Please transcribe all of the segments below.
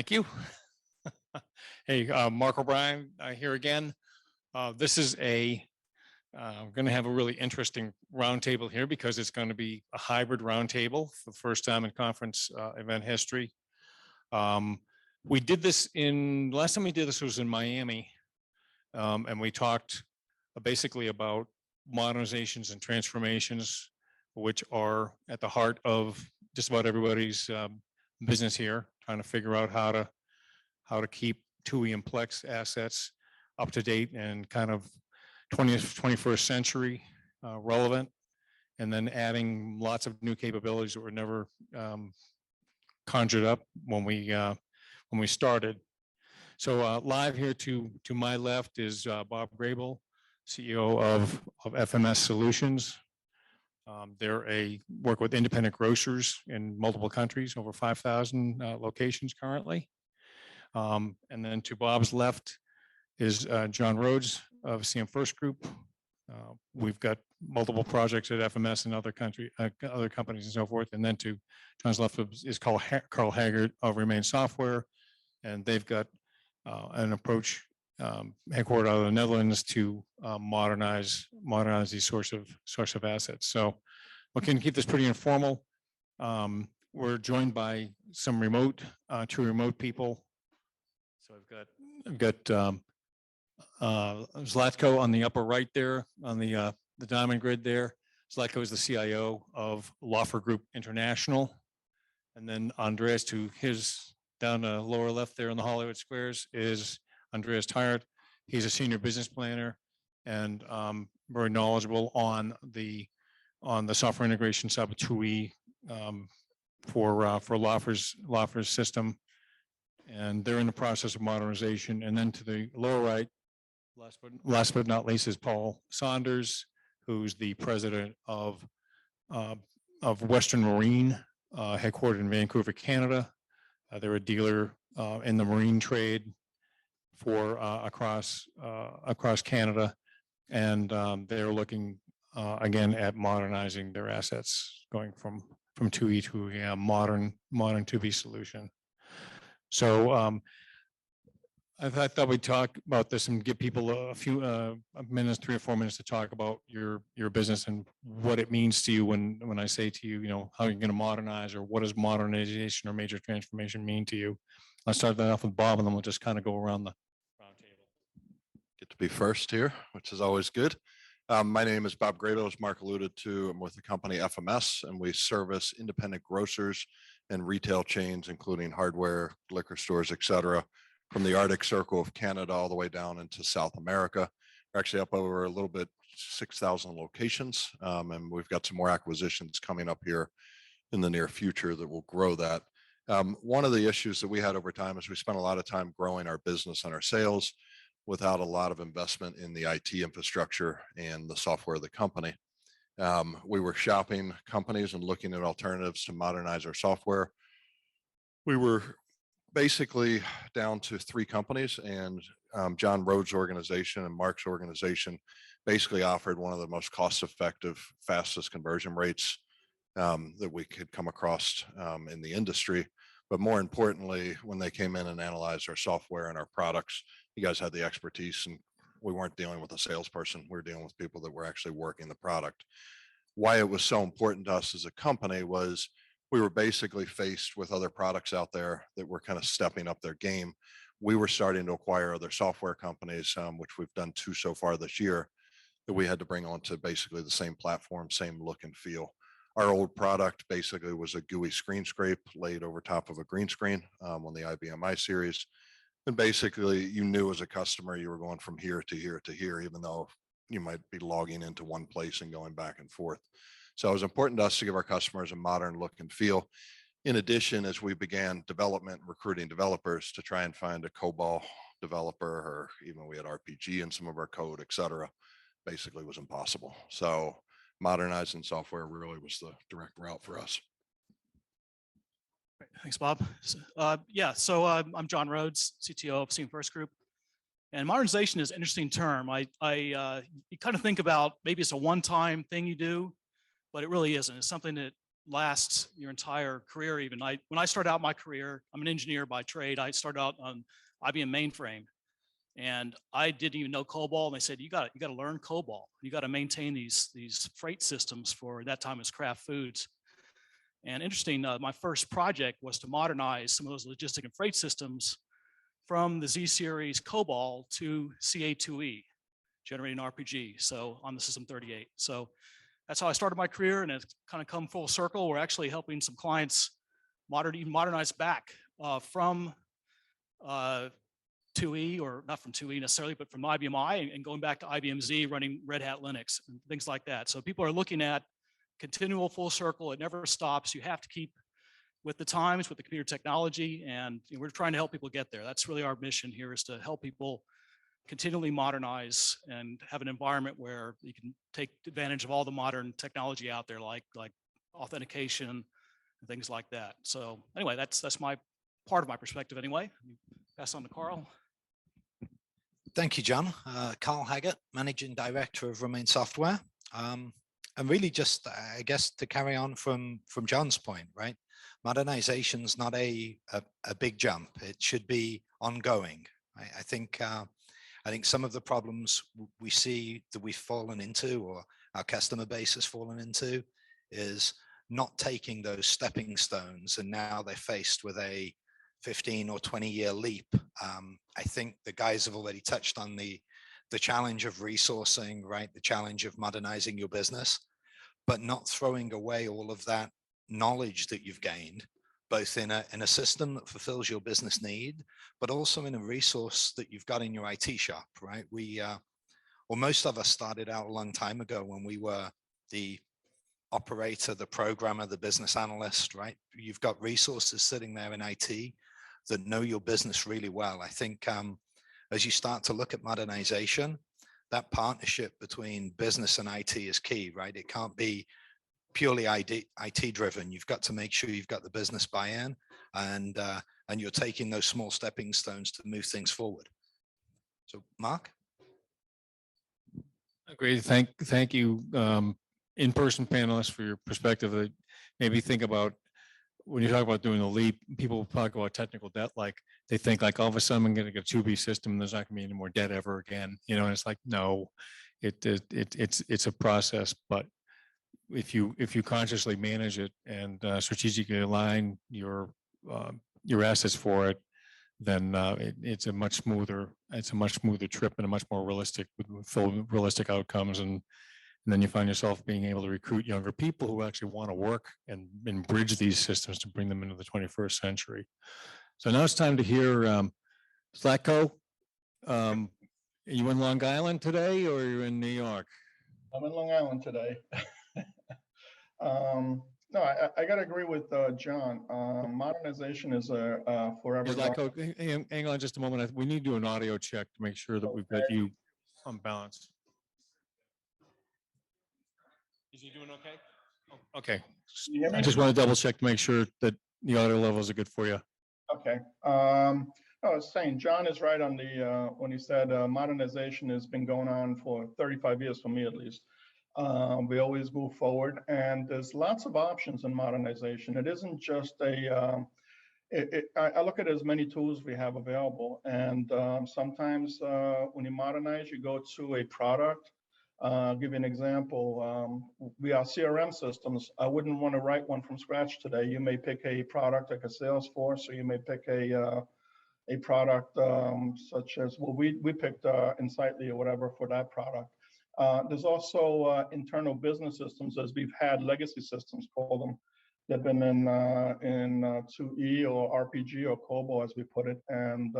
Thank you. Hey, Mark O'Brien here again. This is we're going to have a really interesting roundtable here because it's going to be a hybrid roundtable for the first time in conference event history. We did this last time we did this was in Miami, and we talked basically about modernizations and transformations, which are at the heart of just about everybody's business here, trying to figure out how to keep TUI and Plex assets up to date and kind of 20th, 21st century relevant, and then adding lots of new capabilities that were never conjured up when we started. So live here to my left is Bob Graybill, CEO of FMS Solutions. They're work with independent grocers in multiple countries, over 5,000 locations currently. And then to Bob's left is John Rhodes of CM First Group. We've got multiple projects at FMS and other companies and so forth. And then to John's left is Karl Haggert of Remain Software, and they've got an approach headquartered out of the Netherlands to modernize these sorts of assets. So we can keep this pretty informal. We're joined by some two remote people. So I've got Zlatko on the upper right there on the diamond grid there. Zlatko is the CIO of Laufer Group International, and then Andreas to his down the lower left there in the Hollywood Squares is Andreas Tyart. He's a senior business planner and very knowledgeable on the software integration side of TUI for Laufer's system, and they're in the process of modernization. And then to the lower right, last but not least, is Paul Saunders, who's the president of Western Marine, headquartered in Vancouver, Canada. They're a dealer in the marine trade for across Canada, and they're looking again at modernizing their assets, going from TUI to a modern TUI solution. So I thought we'd talk about this and give people a few minutes, 3 or 4 minutes, to talk about your business and what it means to you when I say to you, how you're going to modernize, or what does modernization or major transformation mean to you. I'll start that off with Bob, and then we'll just kind of go around the round table. Get to be first here, which is always good. My name is Bob Graybill, as Mark alluded to. I'm with the company FMS, and we service independent grocers and retail chains, including hardware, liquor stores, et cetera, from the Arctic Circle of Canada all the way down into South America. We're actually up over a little bit 6,000 locations, and we've got some more acquisitions coming up here in the near future that will grow that. One of the issues that we had over time is we spent a lot of time growing our business and our sales without a lot of investment in the IT infrastructure and the software of the company. We were shopping companies and looking at alternatives to modernize our software. We were basically down to 3 companies, and John Rhodes' organization and Mark's organization basically offered one of the most cost-effective, fastest conversion rates that we could come across in the industry. But more importantly, when they came in and analyzed our software and our products, you guys had the expertise, and we weren't dealing with a salesperson. We were dealing with people that were actually working the product. Why it was so important to us as a company was we were basically faced with other products out there that were kind of stepping up their game. We were starting to acquire other software companies, which we've done 2 so far this year, that we had to bring onto basically the same platform, same look and feel. Our old product basically was a GUI screen scrape laid over top of a green screen on the IBM I series. And basically you knew as a customer you were going from here to here to here, even though you might be logging into one place and going back and forth. So it was important to us to give our customers a modern look and feel. In addition, as we began development, recruiting developers to try and find a COBOL developer, or even we had RPG in some of our code, et cetera, basically was impossible. So modernizing software really was the direct route for us. Thanks, Bob. So I'm John Rhodes, CTO of CM First Group. And modernization is an interesting term. You kind of think about maybe it's a one-time thing you do, but it really isn't. It's something that last your entire career. Even when I started out my career, I'm an engineer by trade. I started out on IBM mainframe, and I didn't even know COBOL. And they said, you got to learn COBOL. You got to maintain these freight systems for that time as Kraft Foods. And interesting, my first project was to modernize some of those logistic and freight systems from the Z series COBOL to CA2E, generating RPG. So on the System 38. So that's how I started my career, and it's kind of come full circle. We're actually helping some clients even modernize back from 2E, or not from 2E necessarily, but from IBM I and going back to IBM Z, running Red Hat Linux and things like that. So people are looking at continual full circle. It never stops. You have to keep with the times, with the computer technology, and we're trying to help people get there. That's really our mission here, is to help people continually modernize and have an environment where you can take advantage of all the modern technology out there, like authentication and things like that. So anyway, that's my part of my perspective anyway. Pass on to Karl. Thank you, John. Karl Haggert, Managing Director of Remain Software. And really just, I guess, to carry on from John's point, right? Modernization's not a big jump. It should be ongoing. I think some of the problems we see that we've fallen into, or our customer base has fallen into, is not taking those stepping stones, and now they're faced with a 15 or 20-year leap. I think the guys have already touched on the challenge of resourcing, right? The challenge of modernizing your business, but not throwing away all of that knowledge that you've gained, both in a system that fulfills your business need, but also in a resource that you've got in your IT shop, right? Most of us started out a long time ago when we were the operator, the programmer, the business analyst, right? You've got resources sitting there in IT that know your business really well. I think as you start to look at modernization, that partnership between business and IT is key, right? It can't be purely IT driven. You've got to make sure you've got the business buy-in, and you're taking those small stepping stones to move things forward. So, Mark? Great. Thank you, in-person panelists, for your perspective. Maybe think about, when you talk about doing the leap, people talk about technical debt, like they think like all of a sudden I'm going to get a 2B system, there's not going to be any more debt ever again. And it's like, no, it's a process. But if you consciously manage it and strategically align your assets for it, then it's a much smoother trip, and a much more realistic outcomes. And then you find yourself being able to recruit younger people who actually want to work and bridge these systems to bring them into the 21st century. So now it's time to hear Zlatko. Are you in Long Island today, or are you in New York? I'm in Long Island today. No, I got to agree with John. Modernization is a forever. Zlatko, hang on just a moment. We need to do an audio check to make sure that we've got you on balance. Is he doing okay? Oh, okay. I just want to double check to make sure that the audio levels are good for you. Okay. I was saying, John is right on the when he said modernization has been going on for 35 years, for me at least. We always move forward, and there's lots of options in modernization. It isn't just I look at it as many tools we have available, and sometimes when you modernize, you go to a product. I'll give you an example. We are CRM systems. I wouldn't want to write one from scratch today. You may pick a product like a Salesforce, or you may pick a product such as, well, we picked Insightly or whatever for that product. There's also internal business systems, as we've had legacy systems, call them. They've been in 2E or RPG or COBOL, as we put it, and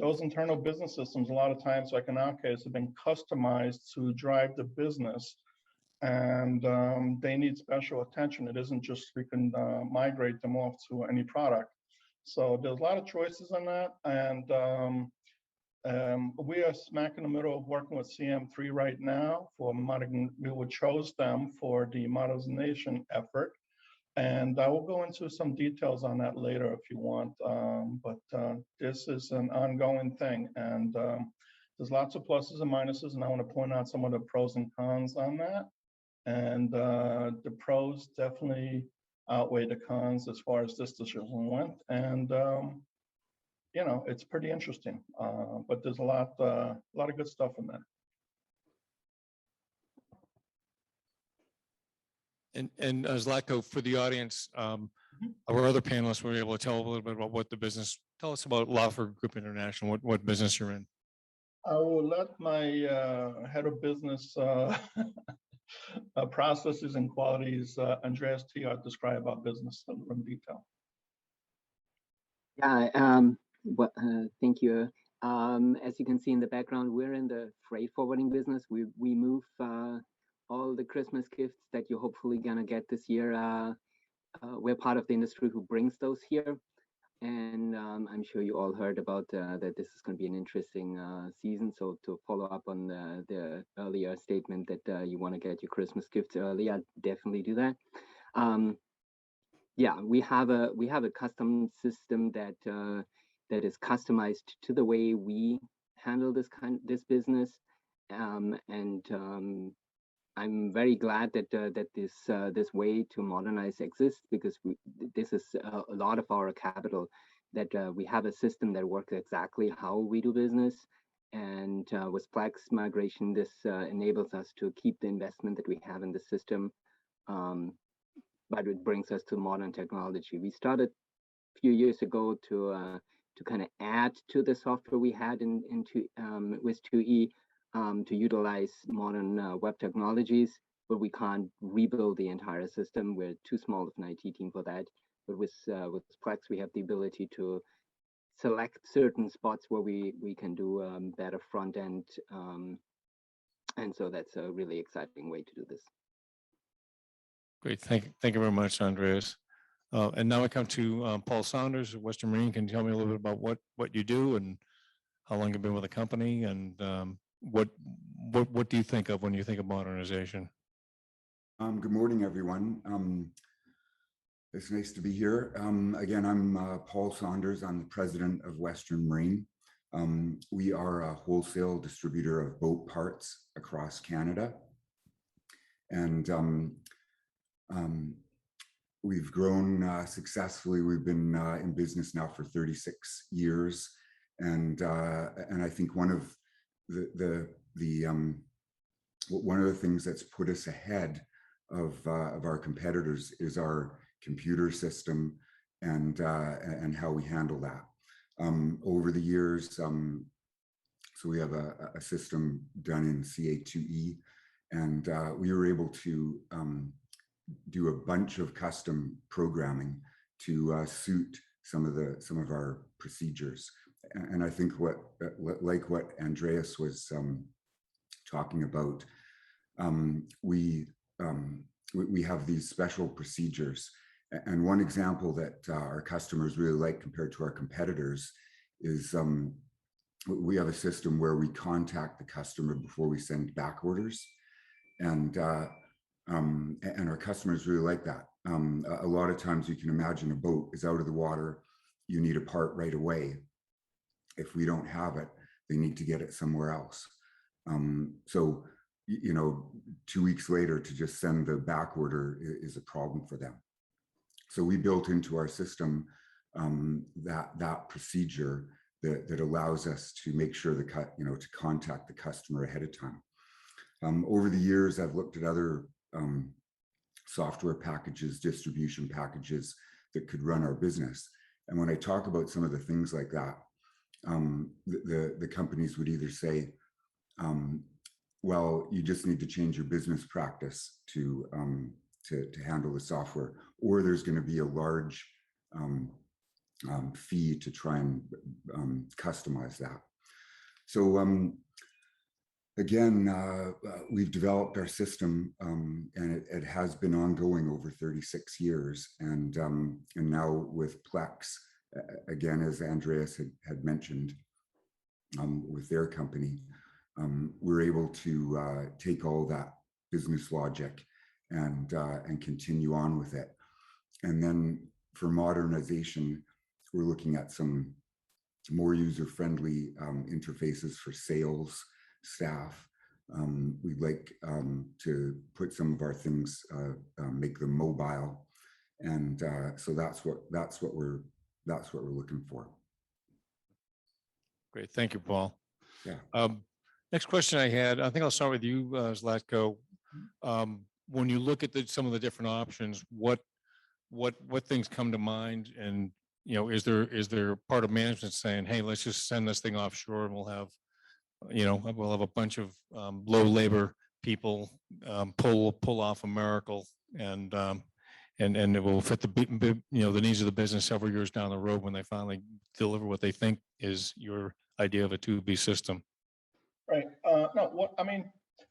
those internal business systems, a lot of times, like in our case, have been customized to drive the business, and they need special attention. It isn't just we can migrate them off to any product. So there's a lot of choices on that, and we are smack in the middle of working with CM3 right now for we chose them for the modernization effort. And I will go into some details on that later if you want, but this is an ongoing thing, and there's lots of pluses and minuses, and I want to point out some of the pros and cons on that. And the pros definitely outweigh the cons as far as this decision went. And, you know, it's pretty interesting, but there's a lot of good stuff in there. And Zlatko, for the audience, our other panelists were able to tell a little bit about what the business, tell us about Laufer Group International, what business you're in. I will let my head of business processes and qualities, Andreas Tyart, describe our business in detail. Yeah, thank you. As you can see in the background, we're in the freight forwarding business. We move all the Christmas gifts that you're hopefully gonna get this year. We're part of the industry who brings those here. And I'm sure you all heard about that this is going to be an interesting season. So to follow up on the earlier statement that you want to get your Christmas gifts early, I'd definitely do that. Yeah, we have a custom system that that is customized to the way we handle this business, and I'm very glad that that this way to modernize exists, because this is a lot of our capital, that we have a system that works exactly how we do business. And with Plex migration, this enables us to keep the investment that we have in the system, but it brings us to modern technology. We started a few years ago to kind of add to the software we had with 2E. To utilize modern web technologies, but we can't rebuild the entire system. We're too small of an IT team for that. But with Plex, we have the ability to select certain spots where we can do better front end, and so that's a really exciting way to do this. Great, thank you very much, Andreas. And now I come to Paul Saunders of Western Marine. Can you tell me a little bit about what you do and how long you've been with the company, and what do you think of when you think of modernization? Good morning, everyone. It's nice to be here. Again, I'm Paul Saunders. I'm the president of Western Marine. We are a wholesale distributor of boat parts across Canada. And we've grown successfully. We've been in business now for 36 years. And I think one of the things that's put us ahead of our competitors is our computer system and how we handle that. Over the years, so we have a system done in CA2E, and we were able to do a bunch of custom programming to suit some of our procedures. And I think like what Andreas was talking about, we have these special procedures. And one example that our customers really like compared to our competitors is we have a system where we contact the customer before we send back orders, and our customers really like that. A lot of times you can imagine a boat is out of the water, you need a part right away. If we don't have it, they need to get it somewhere else. So, you know, 2 weeks later to just send the back order is a problem for them. So we built into our system that procedure that allows us to make sure to contact the customer ahead of time. Over the years, I've looked at other software packages, distribution packages that could run our business. And when I talk about some of the things like that, the companies would either say, well, you just need to change your business practice to handle the software, or there's going to be a large fee to try and customize that. So again, we've developed our system, and it has been ongoing over 36 years. And now with Plex, again, as Andreas had mentioned, with their company, we're able to take all that business logic and continue on with it. And then for modernization, we're looking at some more user-friendly interfaces for sales staff. We'd like to put some of our things, make them mobile, And so that's what we're looking for. Great. Thank you, Paul. Yeah. Next question I had, I think I'll start with you, Zlatko. When you look at some of the different options, what things come to mind? And, you know, is there part of management saying, hey, let's just send this thing offshore and we'll have a bunch of low labor people pull off a miracle and it will fit the needs of the business several years down the road when they finally deliver what they think is your idea of a 2B system. Right. No,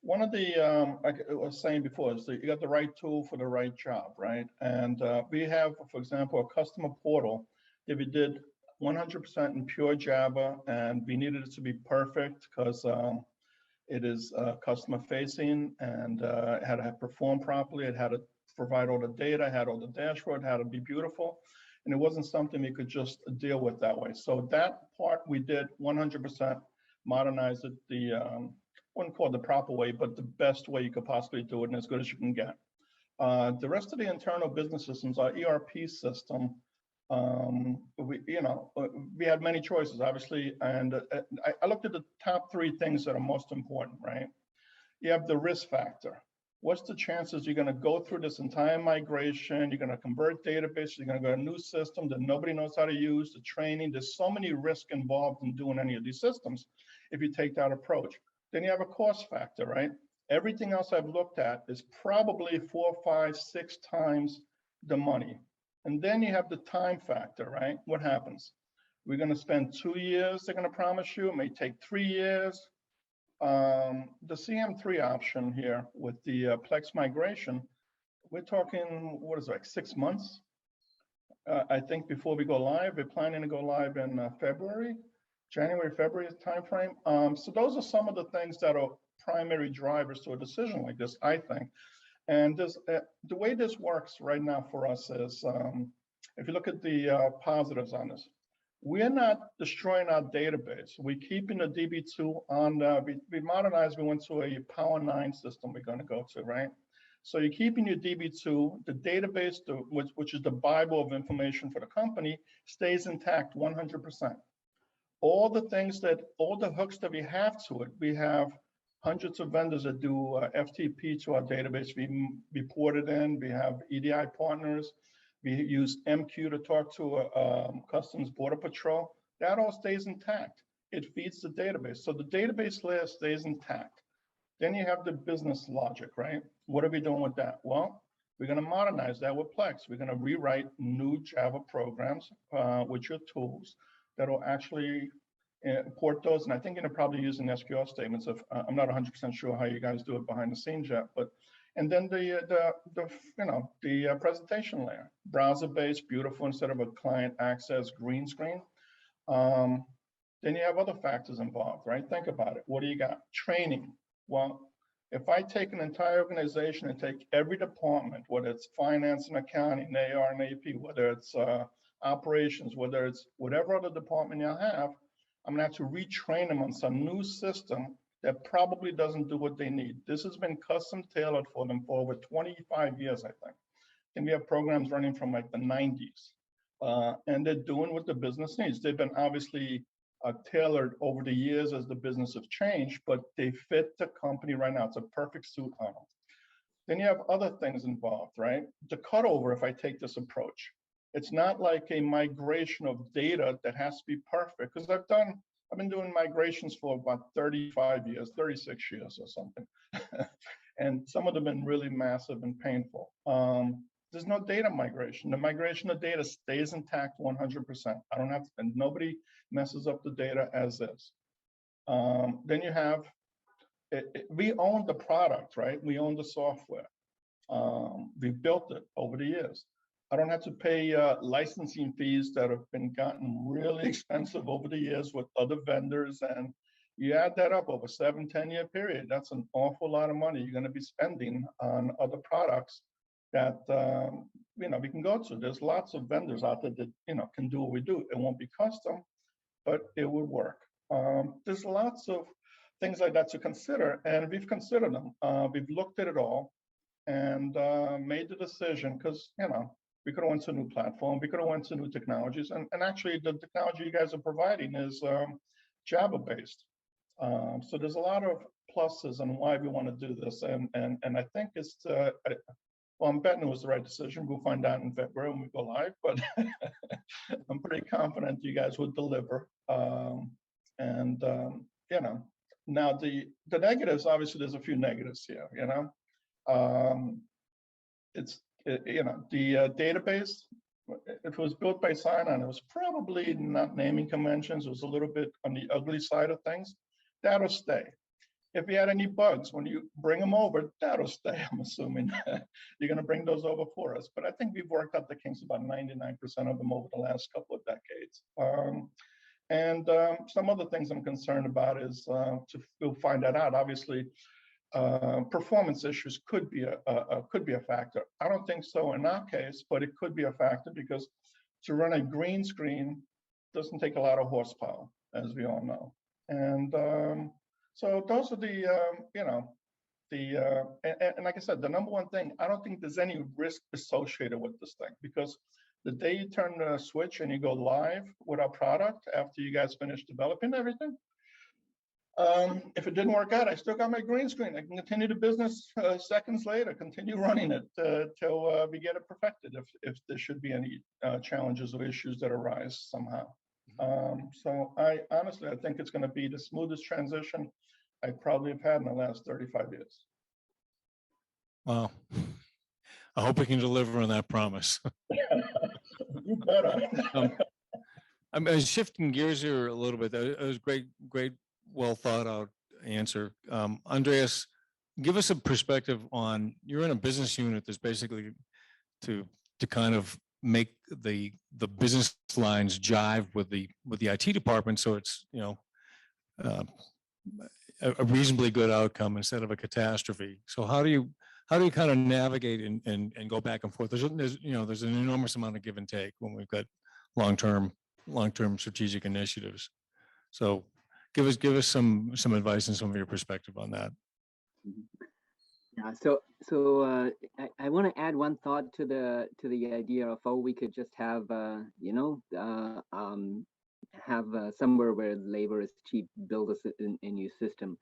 one of the, like I was saying before, is that you got the right tool for the right job, right? And we have, for example, a customer portal that we did 100% in pure Java, and we needed it to be perfect because it is customer facing, and it had to perform properly. It had to provide all the data, had all the dashboard, had to be beautiful. And it wasn't something we could just deal with that way. So that part we did 100%, modernize it wouldn't call it the proper way, but the best way you could possibly do it and as good as you can get. The rest of the internal business systems, our ERP system, we had many choices, obviously, and I looked at the top 3 things that are most important, right? You have the risk factor. What's the chances you're going to go through this entire migration? You're going to convert databases. You're going to go to a new system that nobody knows how to use, the training. There's so many risks involved in doing any of these systems if you take that approach. Then you have a cost factor, right? Everything else I've looked at is probably 4, 5, 6 times the money. And then you have the time factor, right? What happens? We're going to spend 2 years, they're going to promise you. It may take 3 years. The CM3 option here with the Plex migration, we're talking, what is it, like 6 months? I think before we go live, we're planning to go live in January, February timeframe. So those are some of the things that are primary drivers to a decision like this, I think. And the way this works right now for us is, if you look at the positives on this, we're not destroying our database. We're keeping the DB2 on, we modernized, we went to a Power 9 system we're going to go to, right? So you're keeping your DB2, the database, which is the Bible of information for the company, stays intact 100%. All the hooks that we have to it, we have hundreds of vendors that do FTP to our database. We port it in, we have EDI partners. We use MQ to talk to Customs Border Patrol. That all stays intact. It feeds the database. So the database layer stays intact. Then you have the business logic, right? What are we doing with that? Well, we're going to modernize that with Plex. We're going to rewrite new Java programs with your tools that will actually port those. And I think you're probably using SQL statements. I'm not 100% sure how you guys do it behind the scenes yet, but and then the presentation layer, browser-based, beautiful instead of a client access green screen. Then you have other factors involved, right? Think about it. What do you got? Training. Well, if I take an entire organization and take every department, whether it's finance and accounting, AR and AP, whether it's operations, whether it's whatever other department you have, I'm gonna have to retrain them on some new system that probably doesn't do what they need. This has been custom tailored for them for over 25 years, I think. And we have programs running from like the 90s. And they're doing what the business needs. They've been obviously tailored over the years as the business have changed, but they fit the company right now. It's a perfect suit on them. Then you have other things involved, right? The cutover, if I take this approach, it's not like a migration of data that has to be perfect, because I've been doing migrations for about 35 years, 36 years or something. And some of them have been really massive and painful. There's no data migration. The migration of data stays intact 100%. I don't have to, and nobody messes up the data as is. Then you have, we own the product, right? We own the software. We built it over the years. I don't have to pay licensing fees that have been gotten really expensive over the years with other vendors. And you add that up over 7-10 year period, that's an awful lot of money you're going to be spending on other products that we can go to. There's lots of vendors out there that can do what we do. It won't be custom, but it would work. There's lots of things like that to consider, and we've considered them. We've looked at it all and made the decision because We could have went to a new platform. We could have went to new technologies. And actually, the technology you guys are providing is Java based. So there's a lot of pluses on why we want to do this. And I think it's, well, I'm betting it was the right decision. We'll find out in February when we go live, but I'm pretty confident you guys would deliver. You know, now the negatives, obviously there's a few negatives here, you know. You know, the database, if it was built by sign-on, it was probably not naming conventions. It was a little bit on the ugly side of things. That'll stay. If you had any bugs, when you bring them over, that'll stay, I'm assuming. You're gonna bring those over for us. But I think we've worked out the kinks about 99% of them over the last couple of decades. Some other things I'm concerned about is, we'll find that out, obviously, performance issues could be a factor. I don't think so in our case, but it could be a factor because to run a green screen doesn't take a lot of horsepower, as we all know. And so those are the, you know, and like I said, the number one thing, I don't think there's any risk associated with this thing, because the day you turn the switch and you go live with our product after you guys finish developing everything, if it didn't work out, I still got my green screen. I can continue the business seconds later, continue running it till we get it perfected if there should be any challenges or issues that arise somehow. So I honestly think it's going to be the smoothest transition I probably have had in the last 35 years. Wow. I hope we can deliver on that promise. You better. I'm shifting gears here a little bit. It was great, well thought out answer. Andreas, give us a perspective on, you're in a business unit that's basically to kind of make the business lines jive with the IT department, so it's, you know, a reasonably good outcome instead of a catastrophe. So how do you kind of navigate and go back and forth? There's you know, there's an enormous amount of give and take when we've got long-term strategic initiatives. So give us some advice and some of your perspective on that. Yeah, so I want to add one thought to the idea of how we could just have you know, have somewhere where labor is cheap, build a new system.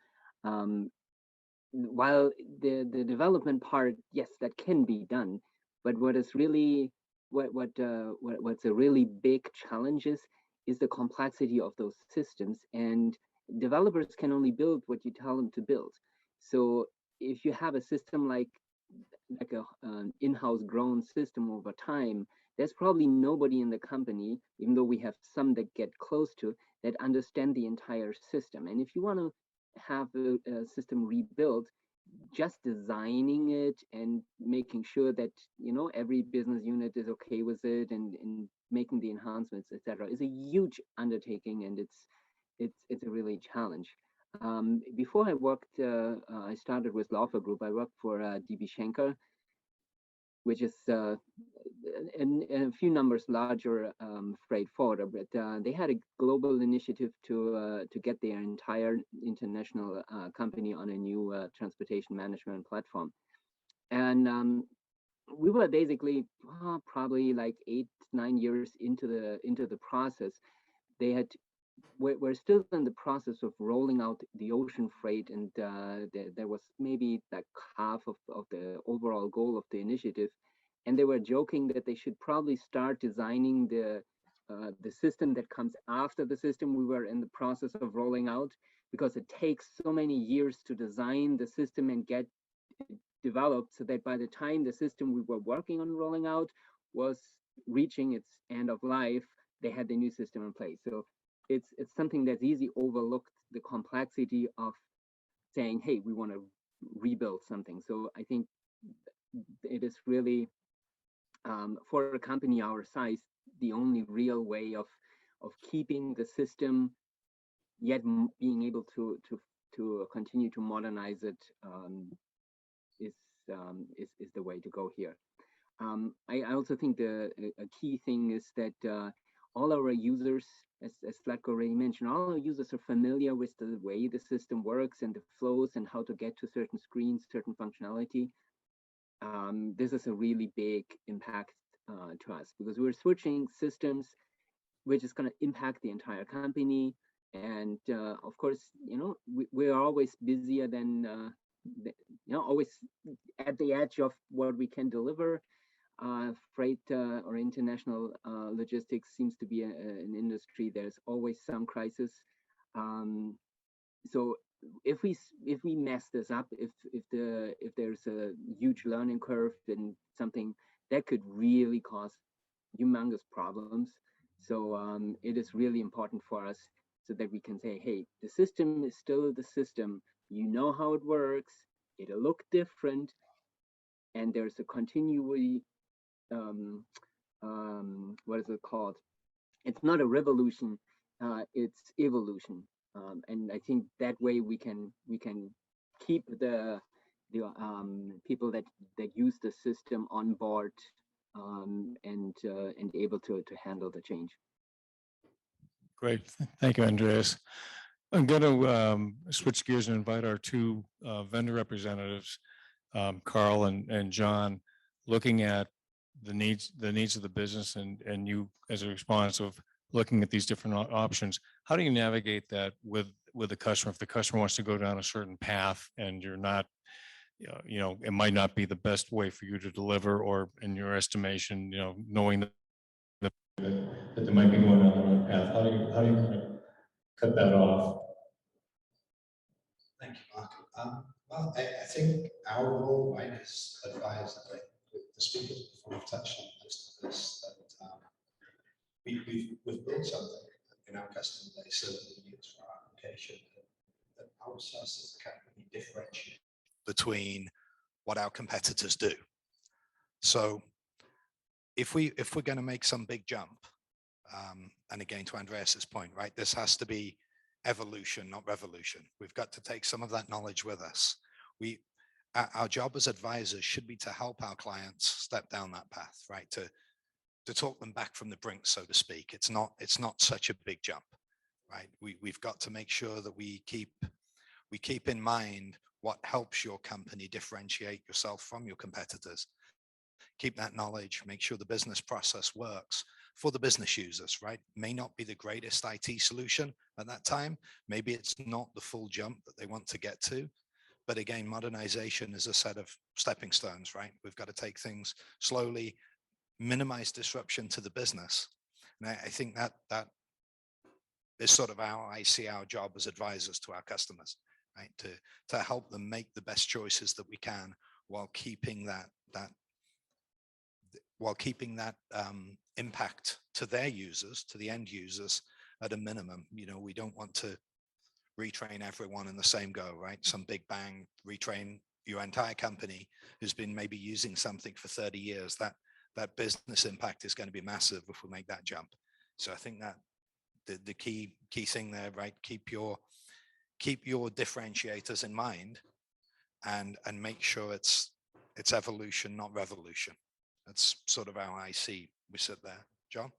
While the development part, yes, that can be done, but what is really what's a really big challenge is the complexity of those systems, and developers can only build what you tell them to build. So if you have a system like an in-house grown system over time, there's probably nobody in the company, even though we have some that get close to, that understand the entire system. And if you want to have a system rebuilt, just designing it and making sure that, you know, every business unit is okay with it and making the enhancements, etc., is a huge undertaking, and it's a really challenge. Before I worked, I started with Laufer Group. I worked for DB Schenker, which is a few numbers larger freight forwarder, but they had a global initiative to get their entire international company on a new transportation management platform. And we were basically probably like 8-9 years into the process. We're still in the process of rolling out the ocean freight, and there was maybe like half of the overall goal of the initiative. And they were joking that they should probably start designing the system that comes after the system we were in the process of rolling out, because it takes so many years to design the system and get it developed, so that by the time the system we were working on rolling out was reaching its end of life, they had the new system in place. So it's something that's easy overlooked, the complexity of saying, hey, we want to rebuild something. So I think it is really, for a company our size, the only real way of keeping the system yet being able to continue to modernize it is the way to go here. I also think a key thing is that all our users, as Zlatko already mentioned, all our users are familiar with the way the system works and the flows and how to get to certain screens, certain functionality. This is a really big impact to us, because we're switching systems, which is going to impact the entire company. And of course, we are always busier than, always at the edge of what we can deliver. Freight or international logistics seems to be an industry. There's always some crisis. So if we mess this up, if there's a huge learning curve, then something that could really cause humongous problems. So it is really important for us so that we can say, hey, the system is still the system. You know how it works. It'll look different, and there's a continuity. What is it called? It's not a revolution. It's evolution. And I think that way we can keep the people that use the system on board and able to handle the change. Great. Thank you, Andreas. I'm going to switch gears and invite our two vendor representatives, Karl and John, looking at the needs of the business and you as a response of looking at these different options. How do you navigate that with the customer if the customer wants to go down a certain path and you're not, it might not be the best way for you to deliver, or in your estimation, knowing that they might be going down the wrong path. How do you kind of cut that off? Thank you, Mark. Well, I think our role, right, is advisor. Like the speakers before have touched on most of this, that we've built something in our customer base over the years for our application that helps us as a company differentiate between what our competitors do. So if we're going to make some big jump, and again to Andreas's point, right, this has to be evolution, not revolution. We've got to take some of that knowledge with us. Our job as advisors should be to help our clients step down that path, right? To talk them back from the brink, so to speak. It's not such a big jump, right? We've got to make sure that we keep in mind what helps your company differentiate yourself from your competitors. Keep that knowledge, make sure the business process works for the business users, right? May not be the greatest IT solution at that time. Maybe it's not the full jump that they want to get to. But again, modernization is a set of stepping stones, right? We've got to take things slowly, minimize disruption to the business. And I think that is sort of how I see our job as advisors to our customers, right? To help them make the best choices that we can while keeping that impact to their users, to the end users, at a minimum. We don't want to retrain everyone in the same go, right? Some big bang, retrain your entire company who's been maybe using something for 30 years. That business impact is going to be massive if we make that jump. So I think that the key thing there, right? Keep your differentiators in mind and make sure it's evolution, not revolution. That's sort of how I see we sit there. John?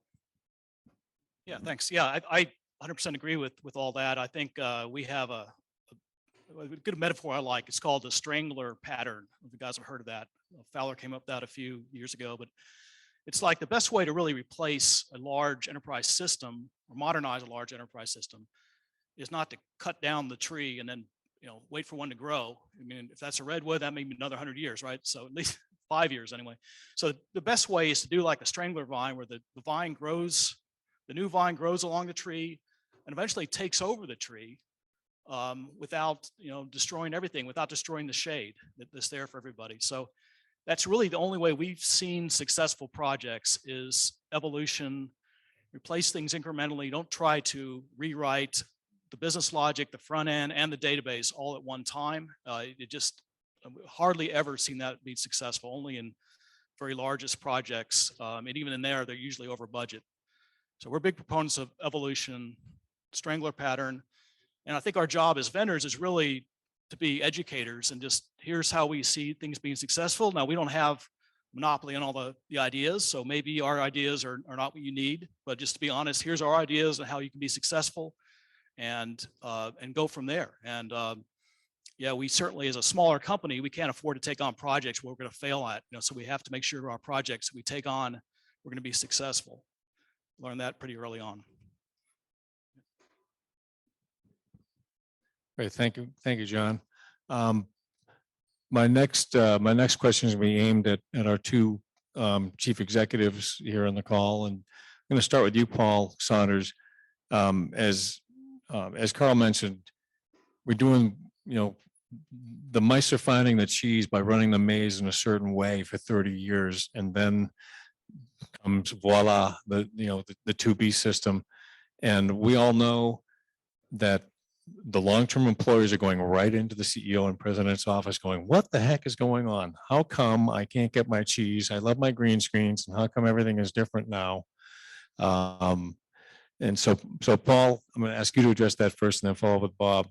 Yeah, thanks. Yeah, I 100% agree with all that. I think we have a good metaphor I like. It's called the strangler pattern. If you guys have heard of that. Fowler came up with that a few years ago, but it's like the best way to really replace a large enterprise system or modernize a large enterprise system is not to cut down the tree and then wait for one to grow. I mean, if that's a redwood, that may be another 100 years, right? So at least 5 years anyway. So the best way is to do like a strangler vine, where the vine grows, the new vine grows along the tree and eventually takes over the tree without destroying everything, without destroying the shade that's there for everybody. So that's really the only way we've seen successful projects is evolution. Replace things incrementally. Don't try to rewrite the business logic, the front end, and the database all at one time. It just hardly ever seen that be successful, only in very largest projects. And even in there, they're usually over budget. So we're big proponents of evolution, strangler pattern. And I think our job as vendors is really to be educators and just here's how we see things being successful. Now, we don't have monopoly on all the ideas. So maybe our ideas are not what you need, but just to be honest, here's our ideas on how you can be successful and go from there. And yeah, we certainly, as a smaller company, we can't afford to take on projects where we're going to fail at, so we have to make sure our projects we take on we're going to be successful. Learned that pretty early on. Great, thank you, John. My next question is going to be aimed at our two chief executives here on the call, and I'm going to start with you, Paul Saunders. As Karl mentioned, we're doing, the mice are finding the cheese by running the maze in a certain way for 30 years, and then comes voila, the 2B system, and we all know that the long-term employees are going right into the CEO and president's office going, what the heck is going on? How come I can't get my cheese? I love my green screens, and how come everything is different now? And so Paul, I'm going to ask you to address that first and then follow up with Bob.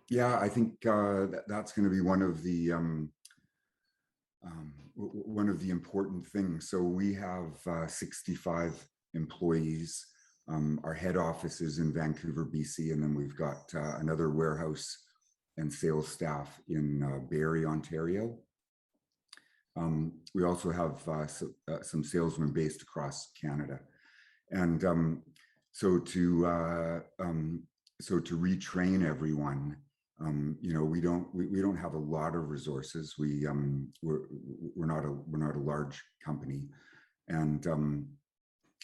Yeah, I think that's going to be one of the important things. So we have 65 employees. Our head office is in Vancouver, BC, and then we've got another warehouse and sales staff in Barrie, Ontario. We also have some salesmen based across Canada, and so to retrain everyone, we don't have a lot of resources. We're not a large company, and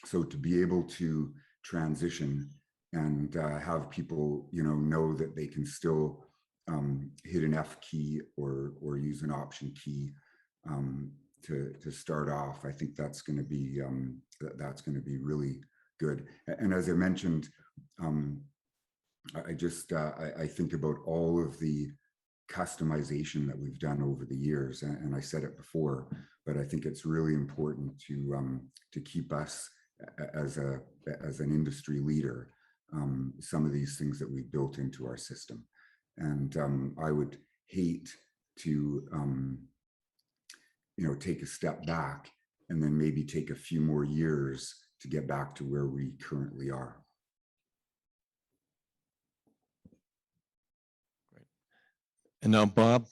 so to be able to transition and have people know that they can still hit an F key or use an option key to start off, I think that's going to be really good. And as I mentioned, I think about all of the customization that we've done over the years, and I said it before, but I think it's really important to keep us as an industry leader, some of these things that we've built into our system. And I would hate to take a step back and then maybe take a few more years to get back to where we currently are. Great. And now Bob,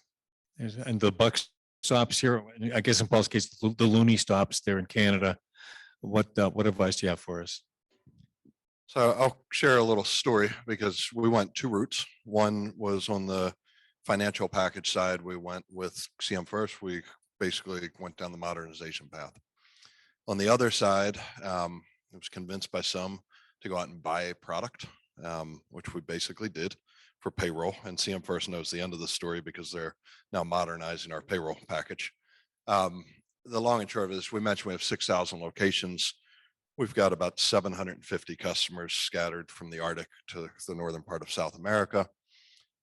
and the buck stops here, I guess in Paul's case, the loony stops there in Canada. What advice do you have for us? So I'll share a little story because we went two routes. One was on the financial package side. We went with CM first. We basically went down the modernization path. On the other side, I was convinced by some to go out and buy a product, which we basically did for payroll. And CM first knows the end of the story because they're now modernizing our payroll package. The long and short of it is we mentioned we have 6,000 locations. We've got about 750 customers scattered from the Arctic to the northern part of South America.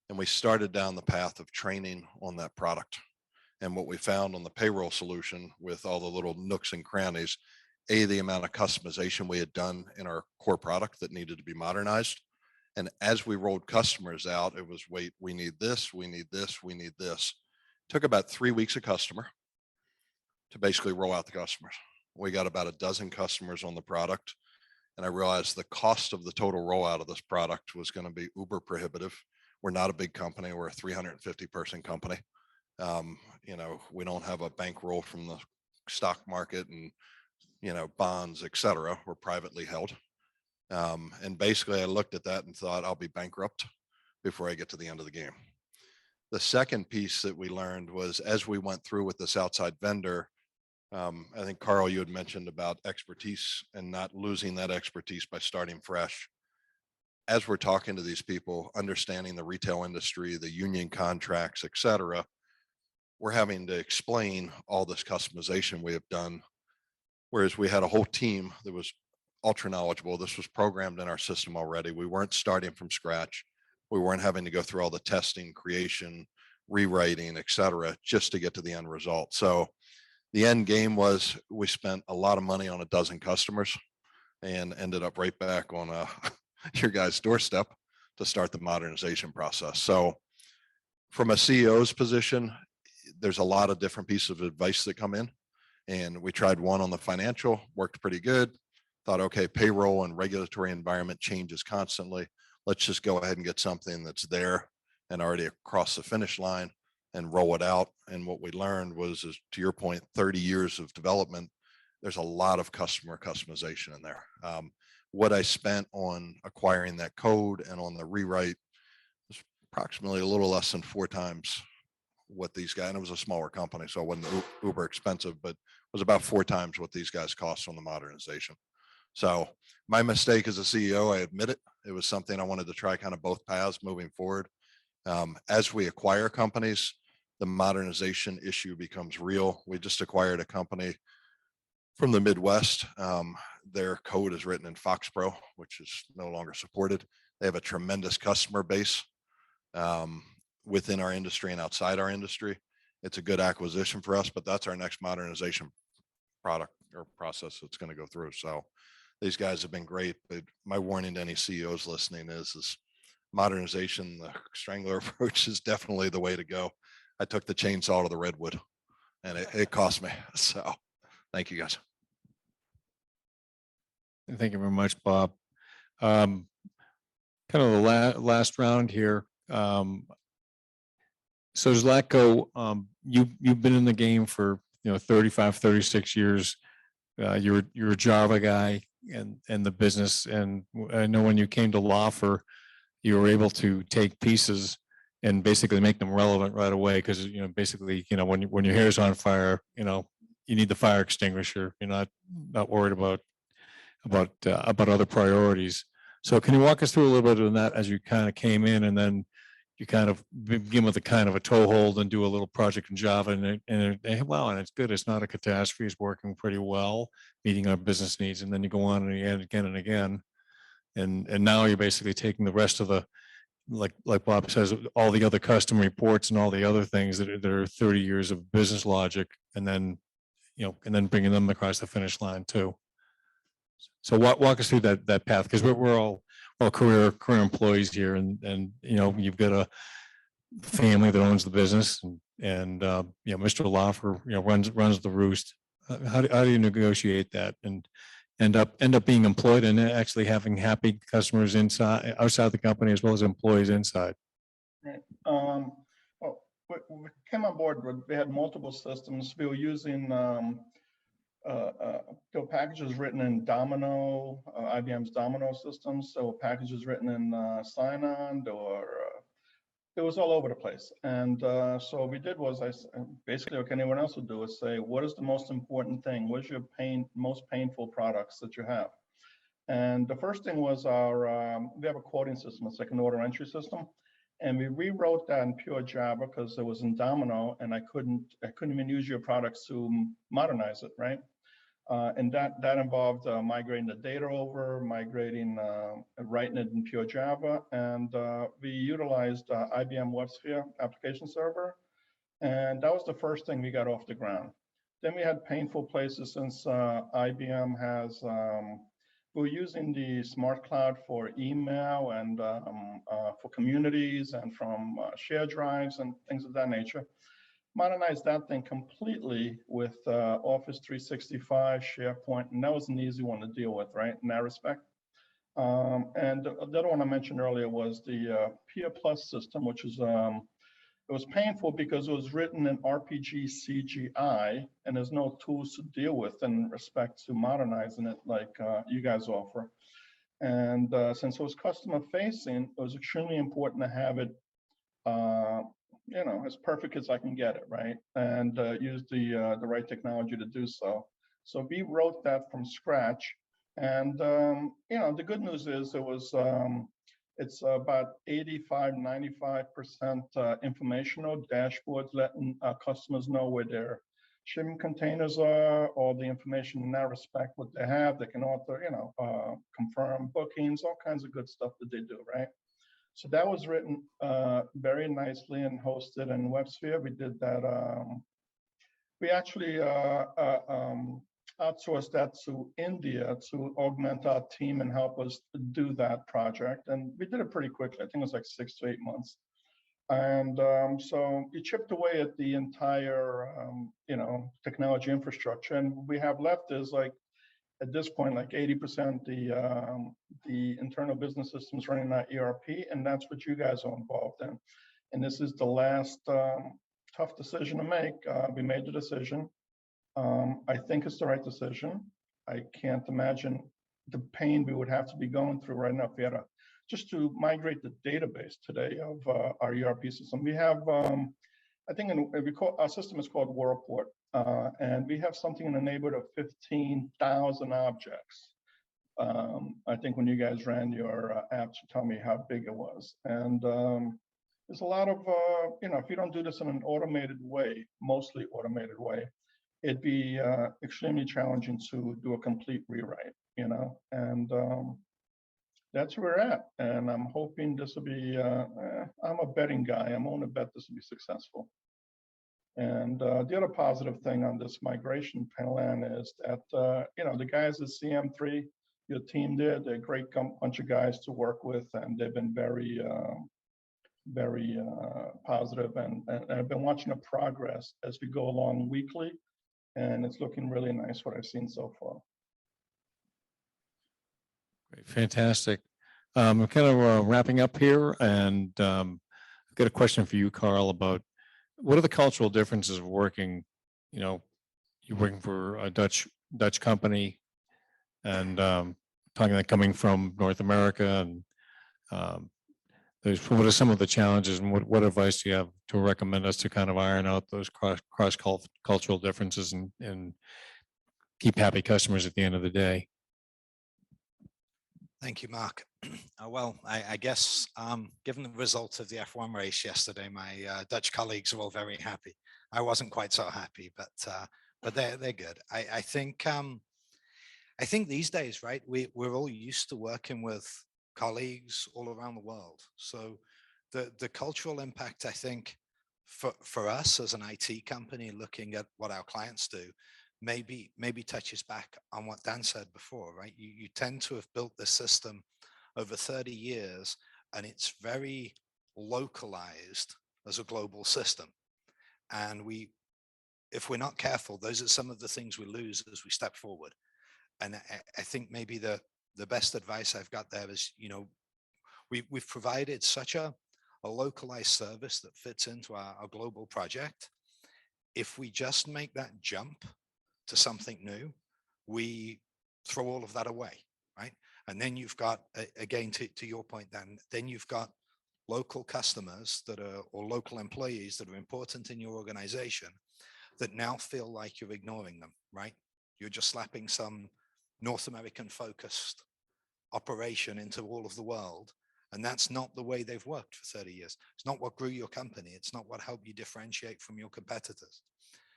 And we started down the path of training on that product. And what we found on the payroll solution with all the little nooks and crannies, the amount of customization we had done in our core product that needed to be modernized. And as we rolled customers out, it was, wait, we need this, we need this, we need this. It took about 3 weeks a customer to basically roll out the customers. We got about a dozen customers on the product. And I realized the cost of the total rollout of this product was going to be uber prohibitive. We're not a big company. We're a 350 person company. We don't have a bankroll from the stock market and, bonds, et cetera. We're privately held. And basically I looked at that and thought I'll be bankrupt before I get to the end of the game. The second piece that we learned was as we went through with this outside vendor, I think Karl, you had mentioned about expertise and not losing that expertise by starting fresh. As we're talking to these people, understanding the retail industry, the union contracts, et cetera, we're having to explain all this customization we have done. Whereas we had a whole team that was ultra knowledgeable. This was programmed in our system already. We weren't starting from scratch. We weren't having to go through all the testing, creation, rewriting, et cetera, just to get to the end result. So the end game was we spent a lot of money on a dozen customers and ended up right back on your guys' doorstep to start the modernization process. So from a CEO's position, there's a lot of different pieces of advice that come in. And we tried one on the financial, worked pretty good. Thought, okay, payroll and regulatory environment changes constantly. Let's just go ahead and get something that's there and already across the finish line. and roll it out. And what we learned was, is to your point, 30 years of development, there's a lot of customer customization in there. What I spent on acquiring that code and on the rewrite was approximately a little less than 4 times what these guys, and it was a smaller company, so it wasn't uber expensive, but it was about 4 times what these guys cost on the modernization. So my mistake as a CEO, I admit it. It was something I wanted to try kind of both paths moving forward. As we acquire companies, the modernization issue becomes real. We just acquired a company from the Midwest. Their code is written in Foxborough, which is no longer supported. They have a tremendous customer base within our industry and outside our industry. It's a good acquisition for us, but that's our next modernization product or process that's going to go through. So these guys have been great, but my warning to any CEOs listening is modernization, the strangler approach is definitely the way to go. I took the chainsaw to the redwood and it cost me. So thank you guys. Thank you very much, Bob. Kind of the last round here. So Zlatko, you've been in the game for 35, 36 years. You're a Java guy and the business. And I know when you came to Laufer, you were able to take pieces and basically make them relevant right away. Because basically, when your hair's on fire, you need the fire extinguisher. You're not worried about other priorities. So can you walk us through a little bit of that as you kind of came in, and then you kind of begin with a kind of a toehold and do a little project in Java, and it's good. It's not a catastrophe. It's working pretty well, meeting our business needs. And then you go on and again and again, and now you're basically taking the rest of the, like Bob says, all the other custom reports and all the other things that are 30 years of business logic, and then bringing them across the finish line too. So walk us through that path, because we're all career employees here, and you've got a family that owns the business, and Mr. Laufer runs the roost. How do you negotiate that and end up being employed and actually having happy customers outside the company as well as employees inside? Right. Well, we came on board. We had multiple systems. We were using packages written in Domino, IBM's Domino systems. So packages written in Cyanide, or it was all over the place. And so what we did was, basically like anyone else would do, is say, what is the most important thing? What's your most painful products that you have? And the first thing was we have a quoting system. It's like an order entry system. And we rewrote that in pure Java because it was in Domino, and I couldn't even use your products to modernize it, right? And that involved migrating the data over, writing it in pure Java, and we utilized IBM WebSphere application server, and that was the first thing we got off the ground. Then we had painful places, since IBM has. We're using the Smart Cloud for email and for communities and from share drives and things of that nature. Modernize that thing completely with Office 365, SharePoint, and that was an easy one to deal with, right, in that respect. And the other one I mentioned earlier was the Peer Plus system, which is, it was painful because it was written in RPG CGI, and there's no tools to deal with in respect to modernizing it like you guys offer. And since it was customer facing, it was extremely important to have it as perfect as I can get it, right? And use the right technology to do so. So we wrote that from scratch. And, the good news is it's about 85, 95% informational dashboards, letting customers know where their shipping containers are, all the information in that respect, what they have. They can author, confirm bookings, all kinds of good stuff that they do, right? So that was written very nicely and hosted in WebSphere. We did that. We actually outsourced that to India to augment our team and help us do that project. And we did it pretty quickly. I think it was like 6 to 8 months. And so we chipped away at the entire, technology infrastructure. And what we have left is at this point, 80% the internal business systems running that ERP, and that's what you guys are involved in. And this is the last tough decision to make. We made the decision. I think it's the right decision. I can't imagine the pain we would have to be going through right now if we had just to migrate the database today of our ERP system. We have, I think our system is called WorldPort, and we have something in the neighborhood of 15,000 objects. I think when you guys ran your apps, you told me how big it was. And there's a lot of, if you don't do this in an automated way, mostly automated way, it'd be extremely challenging to do a complete rewrite, and that's where we're at. And I'm hoping this will be, I'm a betting guy. I'm going to bet this will be successful. And the other positive thing on this migration plan is that, the guys at CM3, your team there, they're a great bunch of guys to work with, and they've been very, very positive. And I've been watching the progress as we go along weekly, and it's looking really nice what I've seen so far. Great, fantastic. We're kind of wrapping up here, and I've got a question for you, Karl, about what are the cultural differences of working, you're working for a Dutch company, and talking about coming from North America, and what are some of the challenges, and what advice do you have to recommend us to kind of iron out those cross cultural differences and keep happy customers at the end of the day? Thank you, Mark. Well, I guess given the result of the F1 race yesterday, my Dutch colleagues are all very happy. I wasn't quite so happy, but they're good. I think these days, right, we're all used to working with colleagues all around the world. So the cultural impact, I think, for us as an IT company looking at what our clients do, maybe touches back on what Dan said before, right? You tend to have built this system over 30 years, and it's very localized as a global system. And if we're not careful, those are some of the things we lose as we step forward. And I think maybe the best advice I've got there is, we've provided such a localized service that fits into our global project. If we just make that jump to something new, we throw all of that away, right? And then you've got, again, to your point, then you've got local customers or local employees that are important in your organization that now feel like you're ignoring them, right? You're just slapping some North American focused operation into all of the world. And that's not the way they've worked for 30 years. It's not what grew your company. It's not what helped you differentiate from your competitors.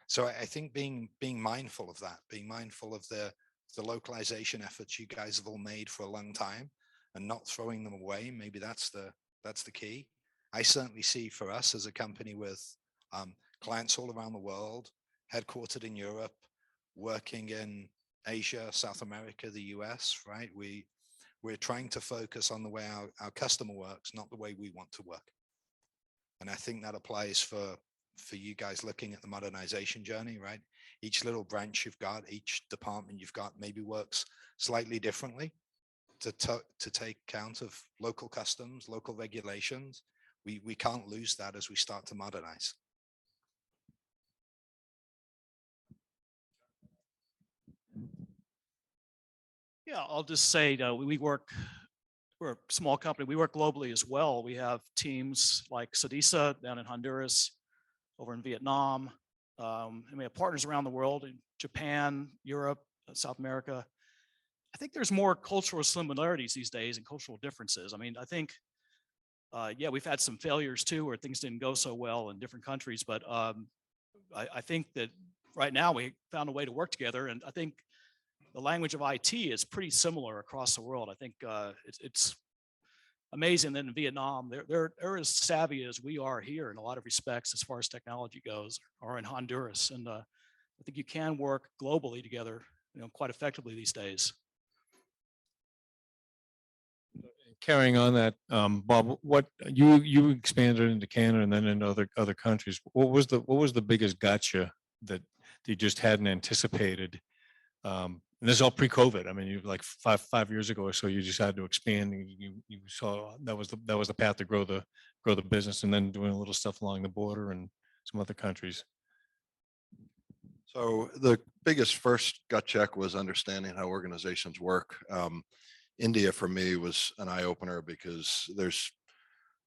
So I think being mindful of that, being mindful of the localization efforts you guys have all made for a long time and not throwing them away, maybe that's the key. I certainly see for us as a company with clients all around the world, headquartered in Europe, working in Asia, South America, the US, right? We're trying to focus on the way our customer works, not the way we want to work. And I think that applies for you guys looking at the modernization journey, right? Each little branch you've got, each department you've got maybe works slightly differently to take account of local customs, local regulations. We can't lose that as we start to modernize. Yeah, I'll just say we're a small company. We work globally as well. We have teams like Sadisa down in Honduras, over in Vietnam, and we have partners around the world in Japan, Europe, South America. I think there's more cultural similarities these days and cultural differences. I mean, I think, yeah, we've had some failures too, where things didn't go so well in different countries, but I think that right now we found a way to work together, and I think the language of IT is pretty similar across the world. I think it's amazing that in Vietnam, they're as savvy as we are here in a lot of respects as far as technology goes, or in Honduras. And I think you can work globally together, quite effectively these days. Carrying on that, Bob, what you expanded into Canada and then into other countries. What was the biggest gotcha that you just hadn't anticipated? And this is all pre-COVID. I mean, you like five years ago or so, you just had to expand. And you saw that was the path to grow the business, and then doing a little stuff along the border. And some other countries? So the biggest first gut check was understanding how organizations work. India for me was an eye opener because there's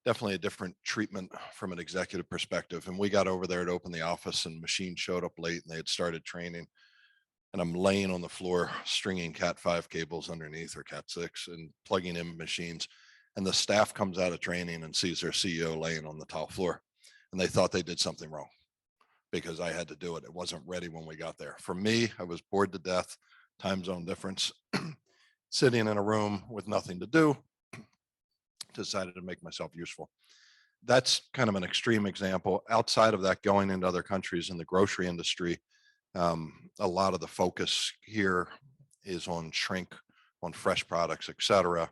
definitely a different treatment from an executive perspective. And we got over there to open the office and machines showed up late and they had started training. And I'm laying on the floor, stringing Cat5 cables underneath or Cat6 and plugging in machines. And the staff comes out of training and sees their CEO laying on the tile floor. And they thought they did something wrong because I had to do it. It wasn't ready when we got there. For me, I was bored to death, time zone difference, sitting in a room with nothing to do, decided to make myself useful. That's kind of an extreme example. Outside of that, going into other countries in the grocery industry, a lot of the focus here is on shrink, on fresh products, et cetera,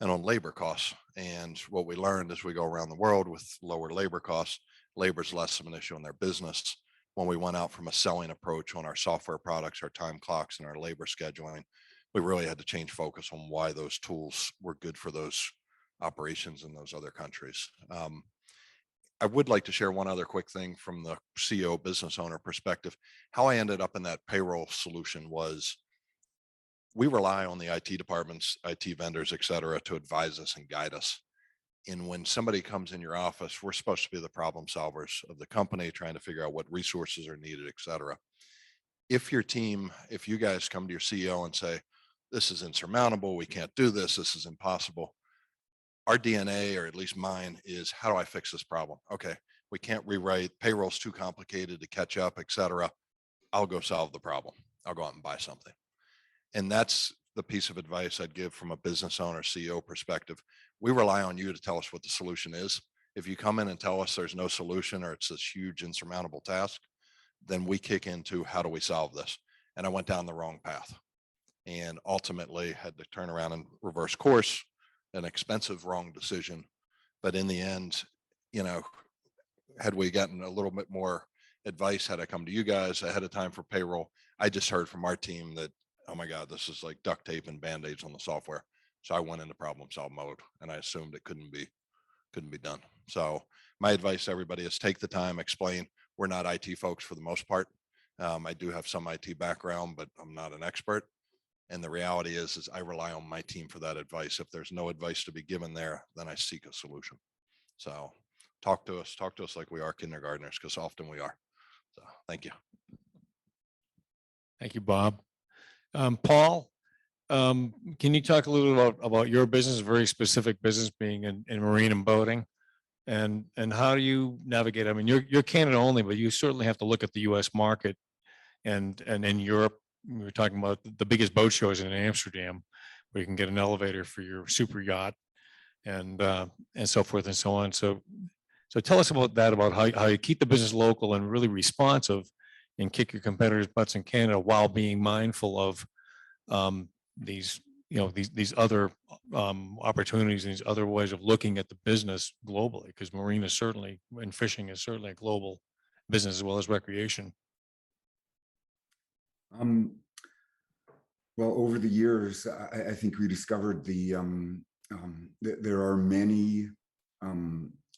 and on labor costs. And what we learned as we go around the world with lower labor costs, labor is less of an issue in their business. When we went out from a selling approach on our software products, our time clocks, and our labor scheduling, we really had to change focus on why those tools were good for those operations in those other countries. I would like to share one other quick thing from the CEO business owner perspective. How I ended up in that payroll solution was we rely on the IT departments, IT vendors, et cetera, to advise us and guide us. And when somebody comes in your office, we're supposed to be the problem solvers of the company, trying to figure out what resources are needed, et cetera. If your team, if you guys come to your CEO and say, this is insurmountable, we can't do this, this is impossible. Our DNA, or at least mine, is how do I fix this problem? Okay, we can't rewrite, payroll's too complicated to catch up, et cetera. I'll go solve the problem. I'll go out and buy something. And that's the piece of advice I'd give from a business owner, CEO perspective. We rely on you to tell us what the solution is. If you come in and tell us there's no solution or it's this huge insurmountable task, then we kick into how do we solve this? And I went down the wrong path and ultimately had to turn around and reverse course, an expensive wrong decision. But in the end, you know, had we gotten a little bit more advice, had I come to you guys ahead of time for payroll, I just heard from our team that, oh my God, this is like duct tape and band-aids on the software. So I went into problem solve mode and I assumed it couldn't be done. So my advice to everybody is take the time, explain. We're not IT folks for the most part. I do have some IT background, but I'm not an expert. And the reality is I rely on my team for that advice. If there's no advice to be given there, then I seek a solution. So talk to us like we are kindergartners, because often we are. So thank you. Thank you, Bob. Paul, can you talk a little about your business, a very specific business being in marine and boating, and how do you navigate? I mean, you're Canada only, but you certainly have to look at the U.S. market and in Europe. We were talking about the biggest boat shows in Amsterdam, where you can get an elevator for your super yacht and so forth and so on. So tell us about that, about how you keep the business local and really responsive and kick your competitors' butts in Canada while being mindful of these other opportunities and these other ways of looking at the business globally, because marine is certainly, and fishing is certainly a global business as well as recreation. Well, over the years, I think we discovered there are many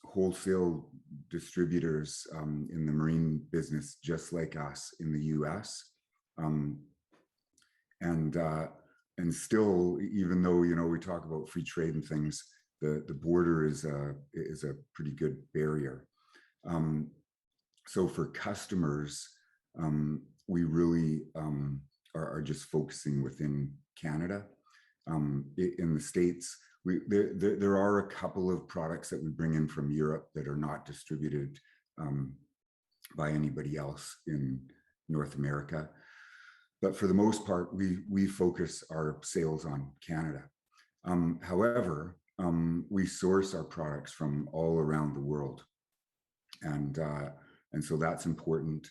wholesale distributors in the marine business, just like us in the U.S. And still, even though we talk about free trade and things, the border is a pretty good barrier. So for customers, we really are just focusing within Canada. In the States, there are a couple of products that we bring in from Europe that are not distributed by anybody else in North America. But for the most part, we focus our sales on Canada. However, we source our products from all around the world, and so that's important.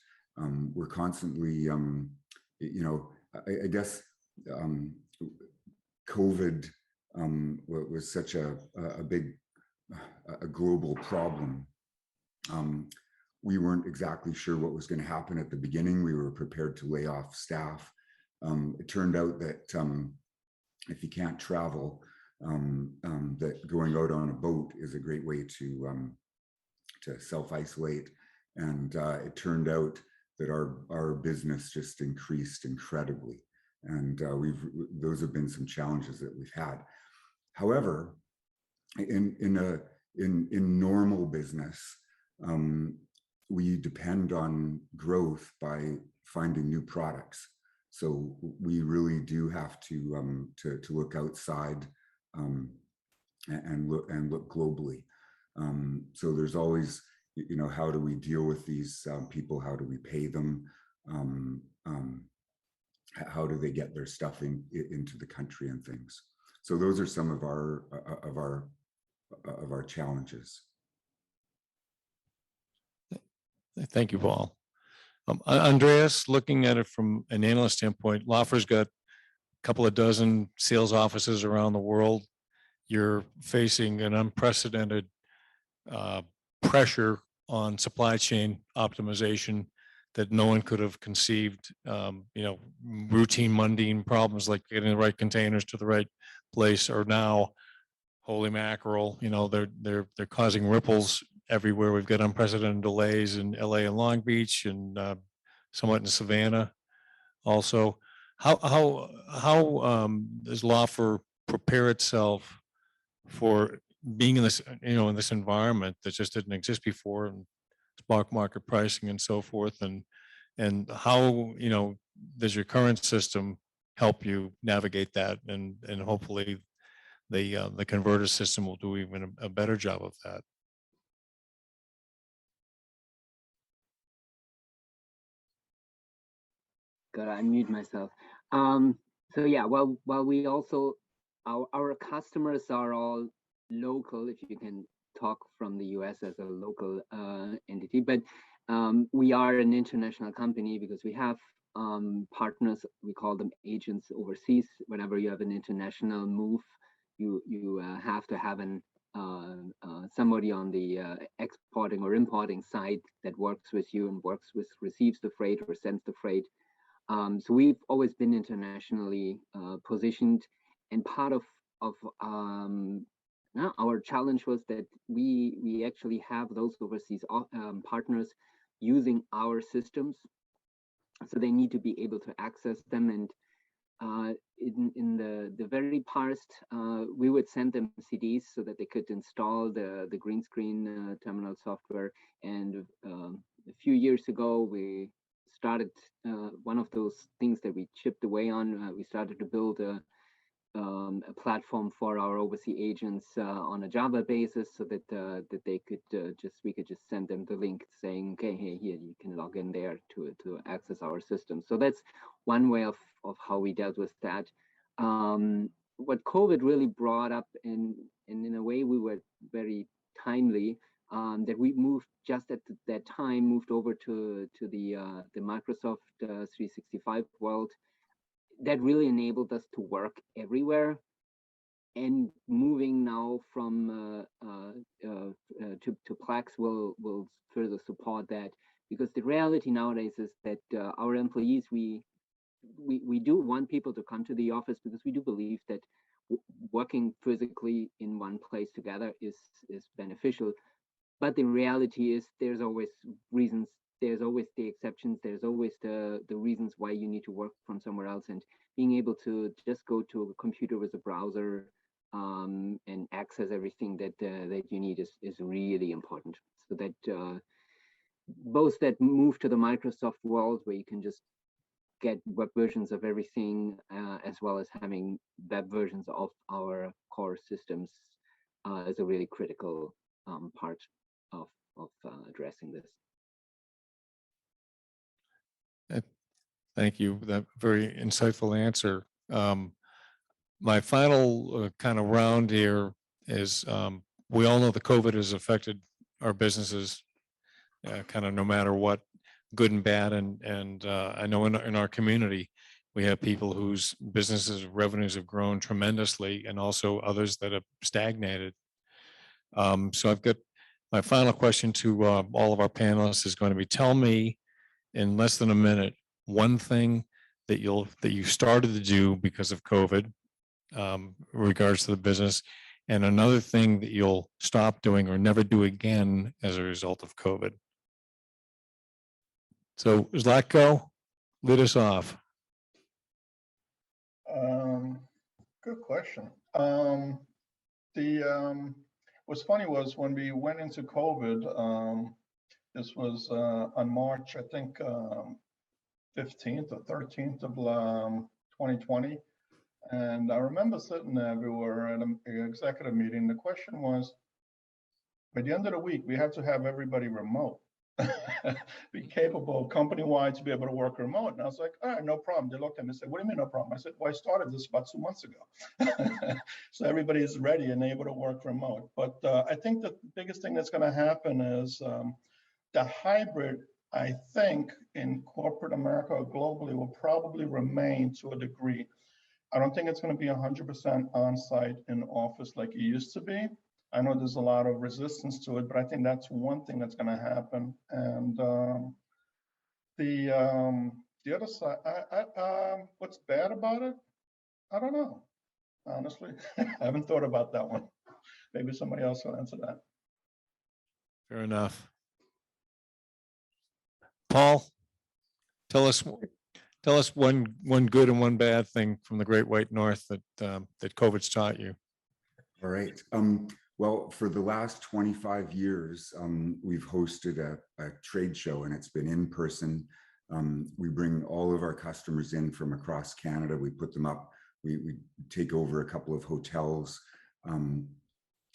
We're constantly, I guess, COVID was such a big, global problem. We weren't exactly sure what was going to happen at the beginning. We were prepared to lay off staff. It turned out that if you can't travel, that going out on a boat is a great way to self-isolate And it turned out that our business just increased incredibly. And those have been some challenges that we've had. However, in normal business, we depend on growth by finding new products. So we really do have to look outside and look globally. So there's always, how do we deal with these people? How do we pay them? How do they get their stuff into the country and things? So those are some of our challenges. Thank you, Paul. Andreas, looking at it from an analyst standpoint, Laufer's got a couple of dozen sales offices around the world. You're facing an unprecedented pressure on supply chain optimization that no one could have conceived. Routine, mundane problems like getting the right containers to the right place are now, holy mackerel, they're causing ripples everywhere. We've got unprecedented delays in LA and Long Beach, and somewhat in Savannah also. How does Laufer prepare itself for being in this, in this environment that just didn't exist before, and stock market pricing and so forth, and how, does your current system help you navigate that, and hopefully the converter system will do even a better job of that. Gotta unmute myself. So yeah, while we also, our customers are all local, if you can talk from the US as a local entity, but we are an international company because we have partners, we call them agents overseas. Whenever you have an international move, you have to have somebody on the exporting or importing side that works with you and receives the freight or sends the freight. So we've always been internationally positioned, and part of our challenge was that we actually have those overseas partners using our systems, so they need to be able to access them. And in the very past, we would send them CDs so that they could install the green screen terminal software. And a few years ago, we started one of those things that we chipped away on. We started to build a platform for our overseas agents on a Java basis, so that they could we could just send them the link saying, okay, hey, here you can log in there to access our system. So that's one way of how we dealt with that. What COVID really brought up, and in a way we were very timely, that we moved just at that time, moved over to the Microsoft 365 world. That really enabled us to work everywhere, and moving now from to Plex will further support that, because the reality nowadays is that our employees, we do want people to come to the office, because we do believe that working physically in one place together is beneficial. But the reality is there's always reasons, there's always the exceptions, there's always the reasons why you need to work from somewhere else. And being able to just go to a computer with a browser and access everything that you need is really important. So that both that move to the Microsoft world, where you can just get web versions of everything, as well as having web versions of our core systems, is a really critical part of addressing this. Thank you for that very insightful answer. My final kind of round here is, we all know the COVID has affected our businesses kind of no matter what, good and bad. And I know in our community, we have people whose businesses revenues have grown tremendously, and also others that have stagnated. So I've got my final question to all of our panelists is going to be, tell me in less than a minute, one thing that you started to do because of COVID, regards to the business, and another thing that you'll stop doing or never do again as a result of COVID. So Zlatko, lead us off. Good question. What's funny was when we went into COVID, this was on March, I think, 15th or 13th of 2020. And I remember sitting there, we were at an executive meeting. The question was, by the end of the week, we have to have everybody remote, be capable company-wide to be able to work remote. And I was like, all right, no problem. They looked at me and said, what do you mean no problem? I said, well, I started this about 2 months ago. So everybody is ready and able to work remote. But I think the biggest thing that's going to happen is the hybrid, I think, in corporate America or globally will probably remain to a degree. I don't think it's going to be 100% on-site in office like it used to be. I know there's a lot of resistance to it, but I think that's one thing that's going to happen. And the other side, what's bad about it? I don't know, honestly. I haven't thought about that one. Maybe somebody else will answer that. Fair enough. Paul, tell us one good and one bad thing from the Great White North that that COVID's taught you. All right. Well, for the last 25 years, we've hosted a trade show, and it's been in person. We bring all of our customers in from across Canada. We put them up. We take over a couple of hotels.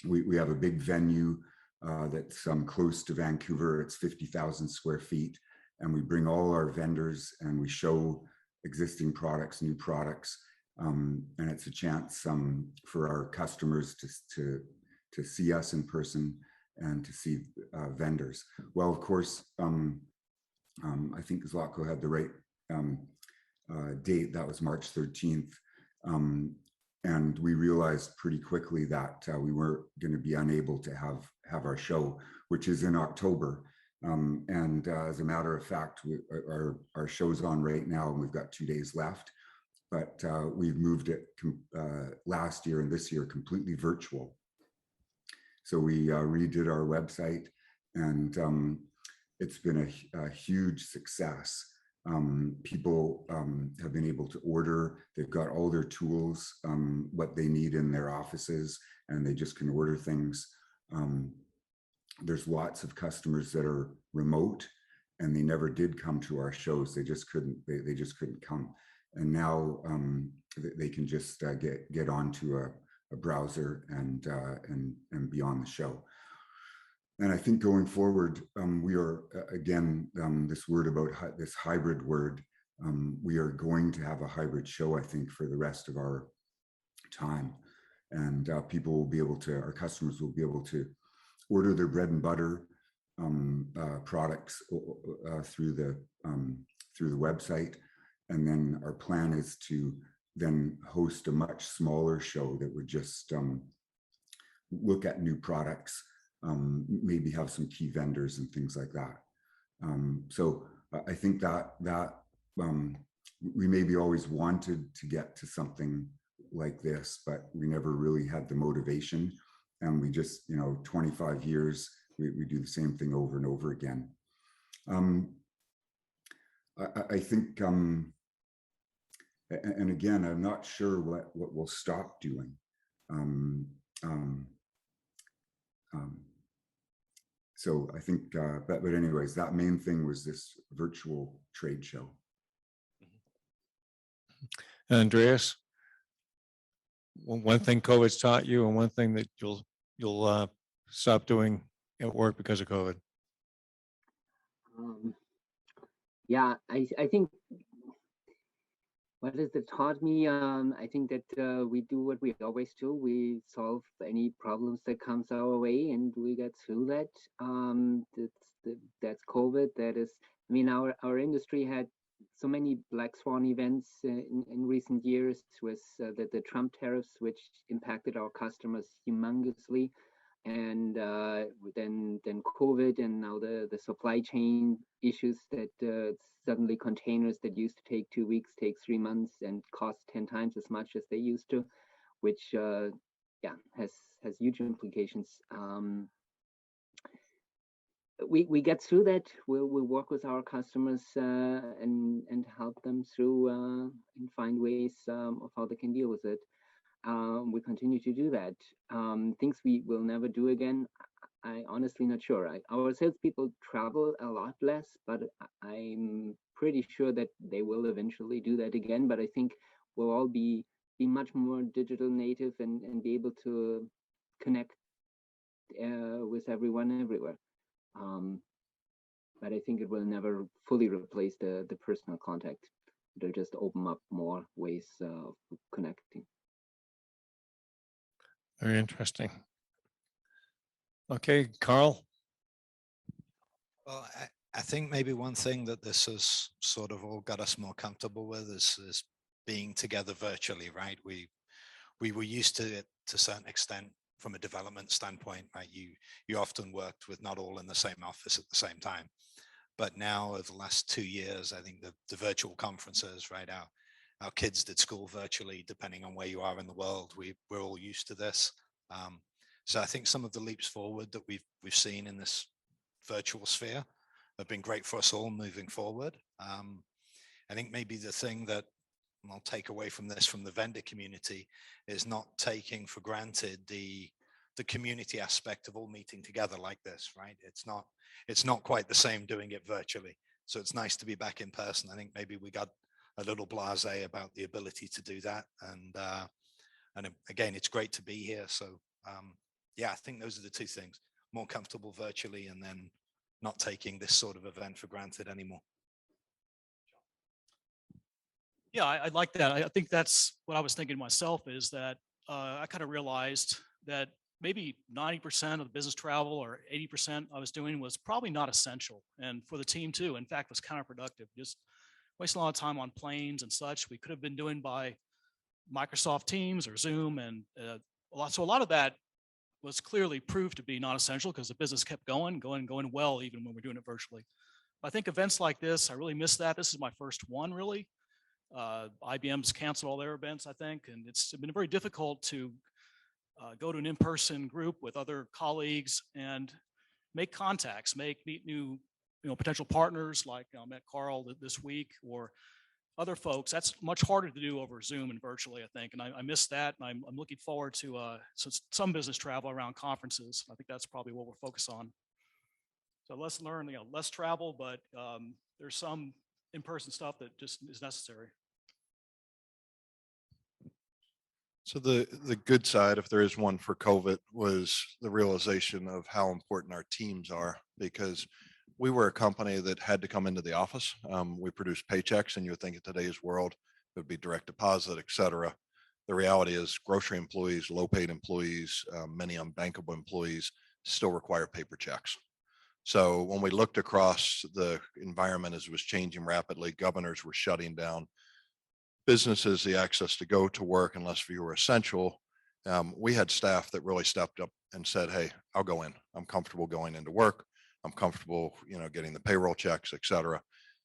We have a big venue that's close to Vancouver. It's 50,000 square feet. And we bring all our vendors and we show existing products, new products. And it's a chance for our customers to see us in person and to see vendors. Well, of course, I think Zlatko had the right date. That was March 13th. And we realized pretty quickly that we were going to be unable to have our show, which is in October. And as a matter of fact, our show's on right now, and we've got 2 days left. But we've moved it last year and this year completely virtual. So we redid our website, and it's been a huge success. People have been able to order. They've got all their tools, what they need in their offices, and they just can order things. There's lots of customers that are remote, and they never did come to our shows. They just couldn't. They just couldn't come. And now they can just get onto a browser and be on the show. And I think going forward, we are again this word about this hybrid word. We are going to have a hybrid show, I think, for the rest of our time, and people will be able to. Our customers will be able to order their bread and butter products through the website, and then our plan is to then host a much smaller show that would just look at new products, maybe have some key vendors and things like that. So I think that we maybe always wanted to get to something like this, but we never really had the motivation. And we just, 25 years, we do the same thing over and over again. I think, and again, I'm not sure what we'll stop doing. So I think, but anyways, that main thing was this virtual trade show. Andreas, one thing COVID's taught you, and one thing that you'll stop doing at work because of COVID. Yeah, I think what has it taught me? I think that we do what we always do. We solve any problems that comes our way, and we get through that. That's COVID. That is, I mean, our industry had so many black swan events in recent years with the Trump tariffs, which impacted our customers humongously. And then COVID, and now the supply chain issues that suddenly containers that used to take 2 weeks take 3 months and cost 10 times as much as they used to, which has huge implications. we get through that. We'll work with our customers and help them through and find ways of how they can deal with it. We continue to do that. Things we will never do again, I honestly not sure. Our salespeople travel a lot less, but I'm pretty sure that they will eventually do that again. But I think we'll all be much more digital native and be able to connect with everyone everywhere. But I think it will never fully replace the personal contact. It'll just open up more ways of connecting. Very interesting. Okay, Karl. Well, I think maybe one thing that this has sort of all got us more comfortable with is being together virtually, right? We were used to it to a certain extent from a development standpoint, right? You often worked with not all in the same office at the same time. But now over the last 2 years, I think the virtual conferences, right? Our kids did school virtually, depending on where you are in the world. We're all used to this. So I think some of the leaps forward that we've seen in this virtual sphere have been great for us all moving forward. I think maybe the thing that I'll take away from this from the vendor community is not taking for granted the community aspect of all meeting together like this, right? It's not quite the same doing it virtually. So it's nice to be back in person. I think maybe we got a little blasé about the ability to do that. And again, it's great to be here. So yeah, I think those are the two things: more comfortable virtually, and then not taking this sort of event for granted anymore. Yeah, I like that. I think that's what I was thinking myself, is that I kind of realized that maybe 90% of the business travel or 80% I was doing was probably not essential. And for the team too, in fact, was counterproductive. Just wasting a lot of time on planes and such. We could have been doing by Microsoft Teams or Zoom, and a lot of that was clearly proved to be non-essential because the business kept going well, even when we're doing it virtually. I think events like this, I really miss that. This is my first one, really. IBM's canceled all their events, I think, and it's been very difficult to go to an in-person group with other colleagues and make contacts, meet new, potential partners. Like I met Karl this week, or other folks. That's much harder to do over Zoom and virtually, I think, and I miss that. And I'm looking forward to some business travel around conferences. I think that's probably what we're focused on. So let's learn, less travel, but there's some in-person stuff that just is necessary. So the good side, if there is one for COVID, was the realization of how important our teams are, because we were a company that had to come into the office. We produced paychecks, and you would think in today's world it would be direct deposit, et cetera. The reality is grocery employees, low paid employees, many unbankable employees still require paper checks. So when we looked across the environment as it was changing rapidly, governors were shutting down businesses the access to go to work unless you were essential. We had staff that really stepped up and said, hey, I'll go in. I'm comfortable going into work. I'm comfortable, getting the payroll checks, et cetera.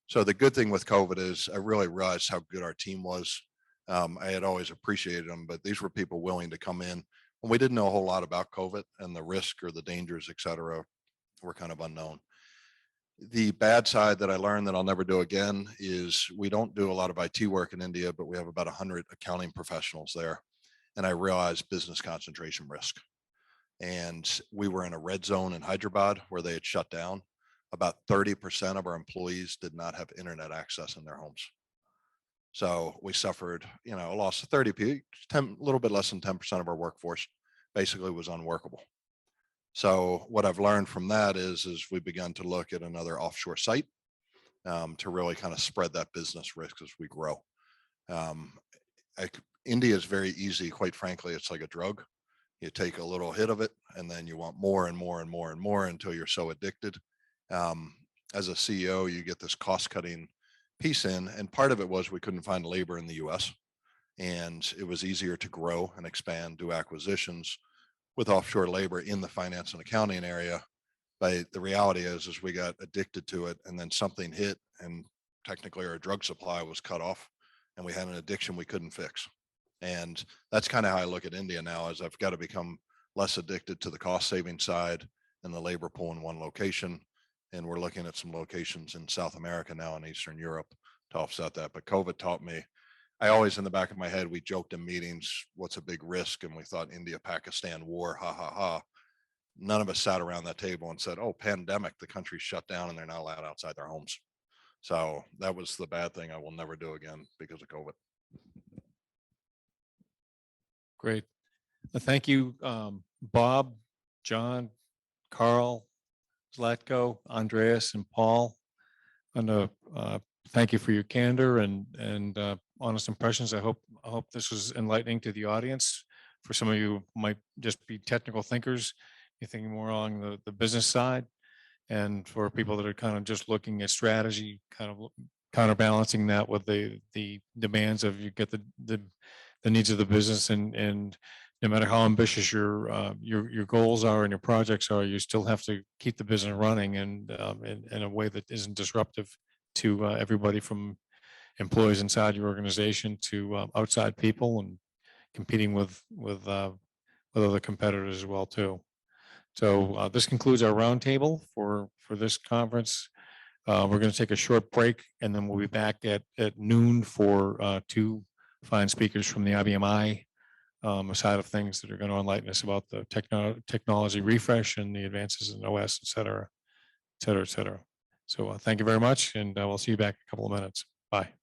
So the good thing with COVID is I really realized how good our team was. I had always appreciated them, but these were people willing to come in when we didn't know a whole lot about COVID, and the risk or the dangers, et cetera, were kind of unknown. The bad side that I learned that I'll never do again is we don't do a lot of IT work in India, but we have about 100 accounting professionals there. And I realized business concentration risk. And we were in a red zone in Hyderabad where they had shut down. About 30% of our employees did not have internet access in their homes. So we suffered, a loss of 30 people, a little bit less than 10% of our workforce basically was unworkable. So what I've learned from that is we've begun to look at another offshore site to really kind of spread that business risk as we grow. India is very easy. Quite frankly, it's like a drug. You take a little hit of it, and then you want more and more and more and more until you're so addicted. As a CEO, you get this cost-cutting piece in, and part of it was we couldn't find labor in the U.S., and it was easier to grow and expand, do acquisitions with offshore labor in the finance and accounting area. But the reality is we got addicted to it, and then something hit, and technically our drug supply was cut off, and we had an addiction we couldn't fix. And that's kind of how I look at India now, is I've got to become less addicted to the cost saving side and the labor pool in one location, And we're looking at some locations in South America now and Eastern Europe to offset that. But COVID taught me, I always in the back of my head, we joked in meetings, what's a big risk? And we thought India, Pakistan war, ha ha ha. None of us sat around that table and said, oh, pandemic, the country's shut down and they're not allowed outside their homes. So that was the bad thing I will never do again because of COVID. Great. Thank you, Bob, John, Karl, Zlatko, Andreas, and Paul. And thank you for your candor and honest impressions. I hope this was enlightening to the audience. For some of you might just be technical thinkers, you're thinking more along the business side. And for people that are kind of just looking at strategy, kind of counterbalancing that with the demands of you get the needs of the business, and no matter how ambitious your goals are and your projects are, you still have to keep the business running and in a way that isn't disruptive to everybody from employees inside your organization to outside people, and competing with other competitors as well too. So this concludes our roundtable for this conference. We're going to take a short break, and then we'll be back at noon for two fine speakers from the IBMI side of things that are going to enlighten us about the technology refresh and the advances in OS, et cetera, et cetera, et cetera. So thank you very much, and we'll see you back in a couple of minutes. Bye.